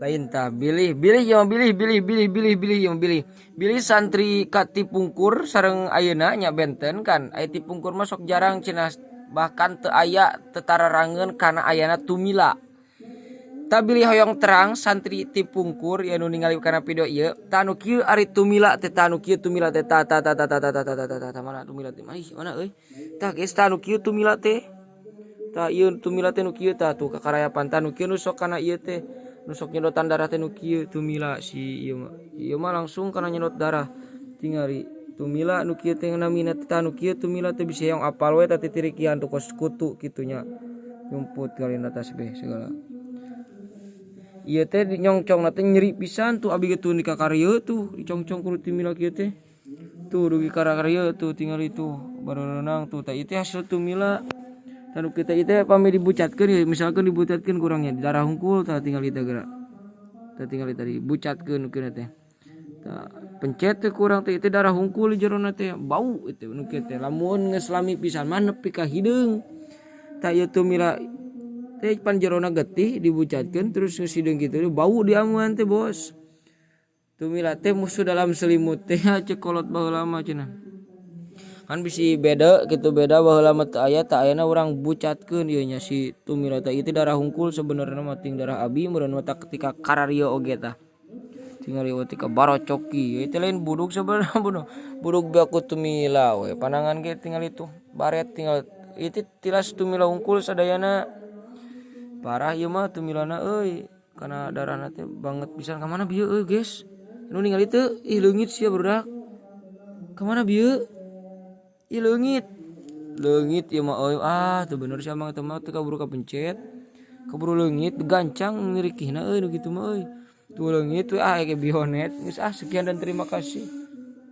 Lain tah bilih santri ka Tipungkur sareng ayeuna nya benten kan aya Tipungkur mah sok jarang cenah bahkan teu aya tetararangeun kana ayana tumila. Ta bilih hoyong terang santri Tipungkur ya nu ningali kana video ieu ta anu kieu ari tumila teh ta anu kieu tumila teh ta mana tumila teh mana euy tah geus ta anu kieu tumila teh ta ieu tumila teh nu kieu tah tuh kakarayapan ta nu kieu nu sok kana ieu teh nu sok nyedotan darah teh nu kieu tumila si ieu mah langsung kana nyedot darah tingali tumila nu kieu teh namina teh nu kieu tumila teh bisa yang apal we tah titirikian tuh kos kutu kitunya nyumput kalina tasbih segala ieu teh nyongcongna teh nyeri pisan tuh abi gitu di kakarieu tuh dicongcong ku tumila kieu teh tuh dugi kakarieu tuh tinggal itu barenang tuh tah ieu teh hasil tumila tanu kita itu pami dibucatkeun ya misalkan dibucatkeun kurangnya darah hungkul tah tinggal kita gerak tah tinggal tadi bucatkeun keuna teh tah pencet teh kurang teh itu darah hungkul di jerona teh bau itu nu kieu teh lamun geus lami pisan mah nepi ka hideung tah ieu tumila teh pan jerona getih dibucatkeun terus geus hideung kitu bau di amuan teh bos tumila teh musuh dalam selimut teh cek kolot baheula mah cenah kan bisi beda gitu beda baheula mah teu aya tah ayana urang bucatkeun ieu nya si tumila teh itu darah hungkul sebenarnya mah ting darah abi meureun mah ketika kararieu oge tah tinggal ieu ketika barocoki itu lain buduk sebenarnya buduk baku tumila we panangan ge tinggal itu baret tinggal itu tilas tumila hungkul sadayana parah ieu mah tumilana euy kana darahna teh banget pisan ka mana bieu euy geus nu ningali teu ih leungit sia budak ka mana bieu ih leungit ieu mah euy teu bener sia mah teh mah teu kaburu kapencet kaburu leungit gancang ngirikihna euy nu kitu mah euy tuh leungit we ge bionet geus sekian dan terima kasih.